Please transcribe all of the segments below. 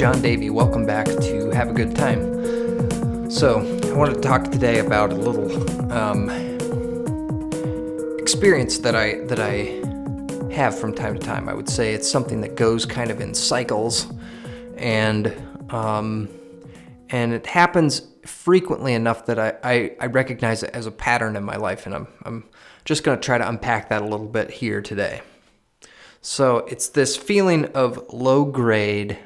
John Davey. Welcome back to Have a Good Time. So, I wanted to talk today about a little experience that I have from time to time. I would say it's something that goes kind of in cycles, and it happens frequently enough that I recognize it as a pattern in my life, and I'm just going to try to unpack that a little bit here today. So it's this feeling of low-grade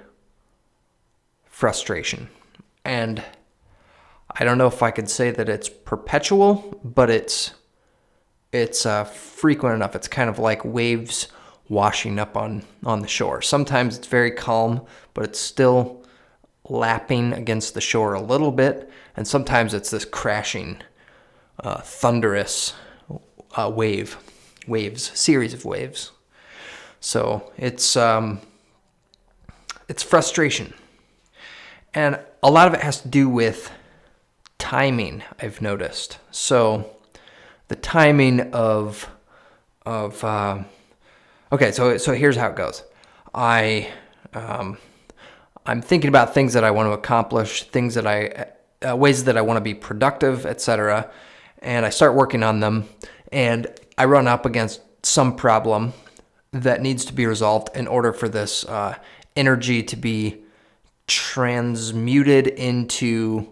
frustration, and I don't know if I could say that it's perpetual, but it's frequent enough. It's kind of like waves washing up on the shore. Sometimes it's very calm, but it's still lapping against the shore a little bit, and sometimes it's this crashing, thunderous series of waves. So it's frustration, and a lot of it has to do with timing, I've noticed. So the timing of okay, so here's how it goes. I'm thinking about things that I want to accomplish, things that ways that I want to be productive, etc. And I start working on them, and I run up against some problem that needs to be resolved in order for this energy to be transmuted into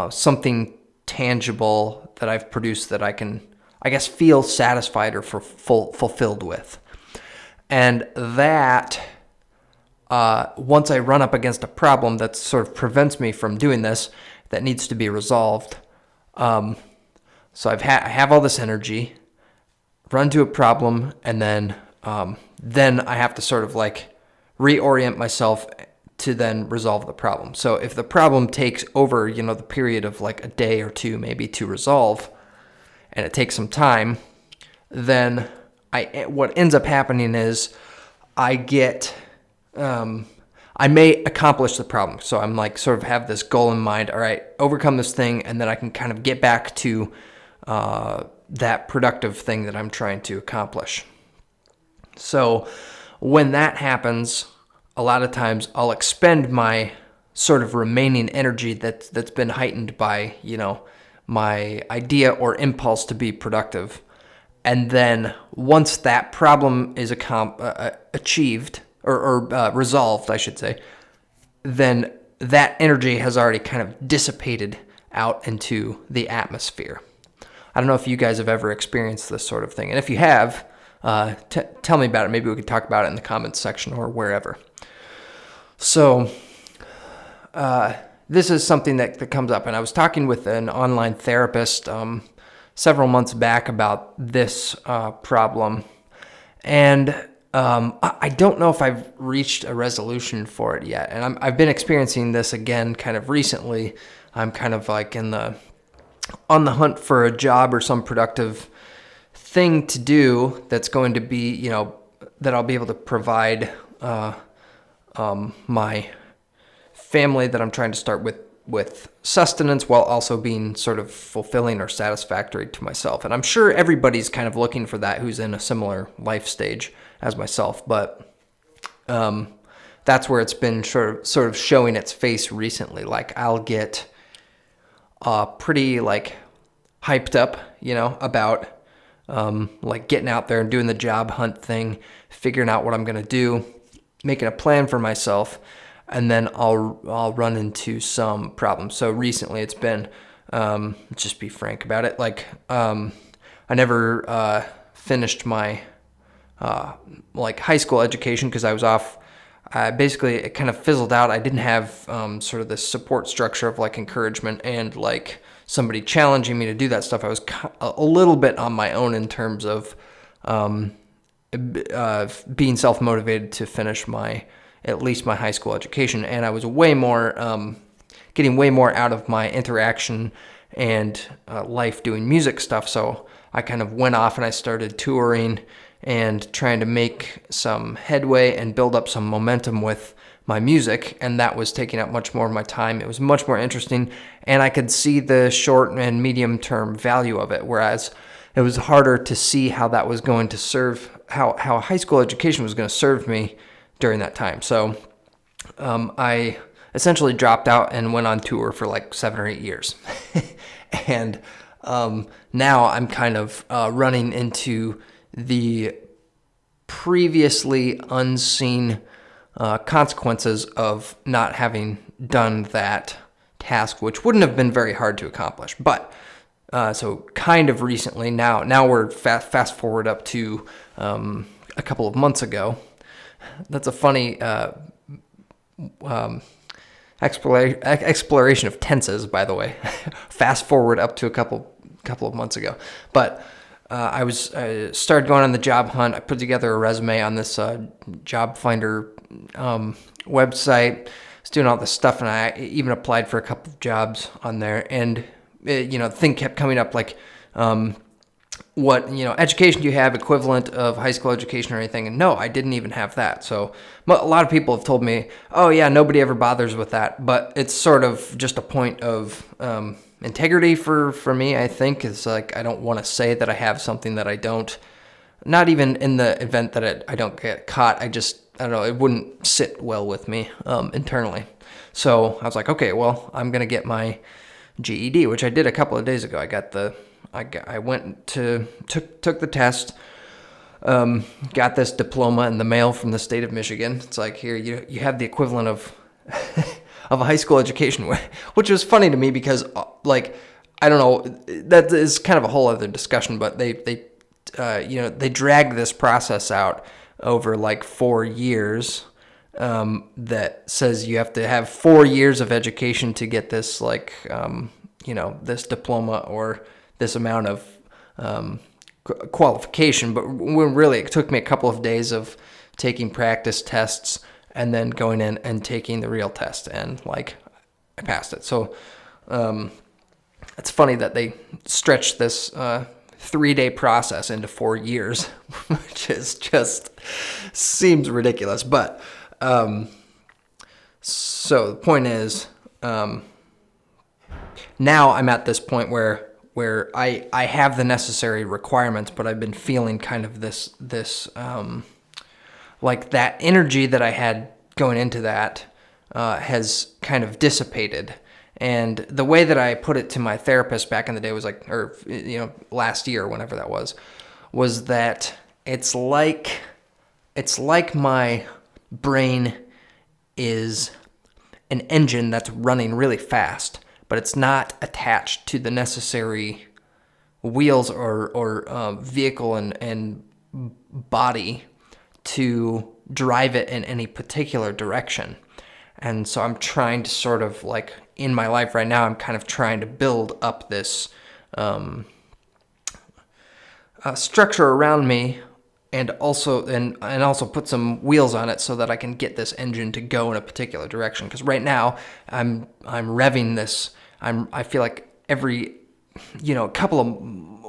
something tangible that I've produced that I can, I guess, feel satisfied or fulfilled with. And that, once I run up against a problem that sort of prevents me from doing this, that needs to be resolved. So I have all this energy, run to a problem, and then I have to sort of like reorient myself to then resolve the problem. So if the problem takes over, the period of like a day or two maybe to resolve, and it takes some time, then what ends up happening is I may accomplish the problem. So I'm like sort of have this goal in mind. All right, overcome this thing, and then I can kind of get back to that productive thing that I'm trying to accomplish. So when that happens, a lot of times I'll expend my sort of remaining energy that's been heightened by, my idea or impulse to be productive. And then once that problem is achieved or resolved, I should say, then that energy has already kind of dissipated out into the atmosphere. I don't know if you guys have ever experienced this sort of thing. And if you have, tell me about it. Maybe we could talk about it in the comments section or wherever. So this is something that comes up. And I was talking with an online therapist several months back about this problem. And I don't know if I've reached a resolution for it yet. And I've been experiencing this again kind of recently. I'm kind of like on the hunt for a job or some productive thing to do that's going to be, that I'll be able to provide my family that I'm trying to start with sustenance, while also being sort of fulfilling or satisfactory to myself. And I'm sure everybody's kind of looking for that who's in a similar life stage as myself, but that's where it's been sort of showing its face recently. Like I'll get pretty like hyped up, about like getting out there and doing the job hunt thing, figuring out what I'm going to do, making a plan for myself, and then I'll run into some problems. So recently it's been, just be frank about it, like I never finished my like high school education because I was off. Basically, it kind of fizzled out. I didn't have sort of this support structure of like encouragement and like somebody challenging me to do that stuff. I was a little bit on my own in terms of being self-motivated to finish at least my high school education. And I was way more, getting way more out of my interaction and life doing music stuff. So I kind of went off and I started touring and trying to make some headway and build up some momentum with my music, and that was taking up much more of my time. It was much more interesting, and I could see the short and medium term value of it, whereas it was harder to see how that was going to serve, how high school education was going to serve me during that time. So I essentially dropped out and went on tour for like 7 or 8 years. And now I'm kind of running into the previously unseen consequences of not having done that task, which wouldn't have been very hard to accomplish. But so kind of recently, now we're fast forward up to a couple of months ago. That's a funny exploration of tenses, by the way. Fast forward up to a couple of months ago. But I started going on the job hunt. I put together a resume on this job finder website. I was doing all this stuff, and I even applied for a couple of jobs on there. And the thing kept coming up like, what education do you have equivalent of high school education or anything? And no, I didn't even have that. So a lot of people have told me, oh yeah, nobody ever bothers with that. But it's sort of just a point of integrity for me, I think. It's like I don't want to say that I have something that I don't. Not even in the event that I don't get caught. I don't know, it wouldn't sit well with me internally. So I was like, okay, well, I'm going to get my GED, which I did a couple of days ago. I went to took the test, got this diploma in the mail from the state of Michigan. It's like, here, you have the equivalent of of a high school education, which was funny to me because, like, I don't know, that is kind of a whole other discussion, but they drag this process out over like 4 years, that says you have to have 4 years of education to get this, like, this diploma or this amount of qualification. But when really it took me a couple of days of taking practice tests and then going in and taking the real test, and like I passed it. So it's funny that they stretched this 3-day process into 4 years, which is just seems ridiculous. But so the point is, now I'm at this point where I have the necessary requirements, but I've been feeling kind of this like that energy that I had going into that has kind of dissipated. And the way that I put it to my therapist back in the day was like, or last year, whenever that was that it's like my brain is an engine that's running really fast, but it's not attached to the necessary wheels or vehicle and body to drive it in any particular direction. And so I'm trying to sort of, like, in my life right now, I'm kind of trying to build up this structure around me, and also put some wheels on it so that I can get this engine to go in a particular direction. Because right now I'm revving this. I feel like every couple of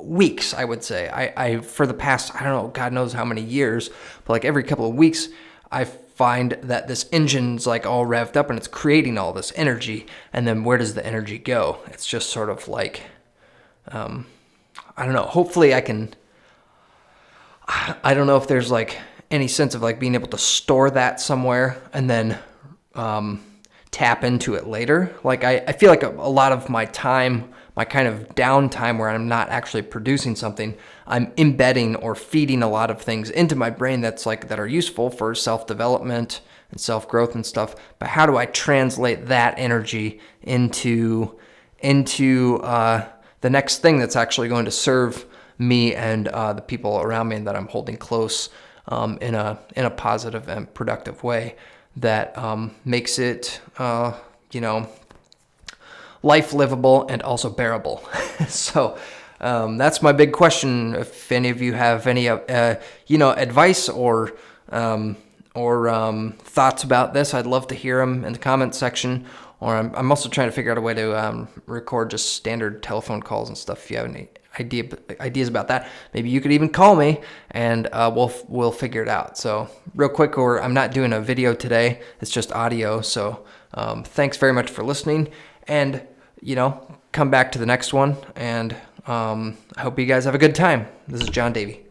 weeks, I would say, I for the past, I don't know, God knows how many years, but like every couple of weeks I find that this engine's like all revved up and it's creating all this energy. And then where does the energy go? It's just sort of like, I don't know, hopefully I don't know if there's like any sense of like being able to store that somewhere and then tap into it later. Like I feel like a lot of my time, my kind of downtime where I'm not actually producing something, I'm embedding or feeding a lot of things into my brain that are useful for self-development and self-growth and stuff. But how do I translate that energy into the next thing that's actually going to serve me and the people around me and that I'm holding close in a positive and productive way that makes it life livable and also bearable. So that's my big question. If any of you have any advice or thoughts about this, I'd love to hear them in the comments section. Or I'm also trying to figure out a way to record just standard telephone calls and stuff. If you have any ideas about that, maybe you could even call me and we'll figure it out. So real quick, I'm not doing a video today, it's just audio. So thanks very much for listening, and come back to the next one, and I hope you guys have a good time. This is John Davey.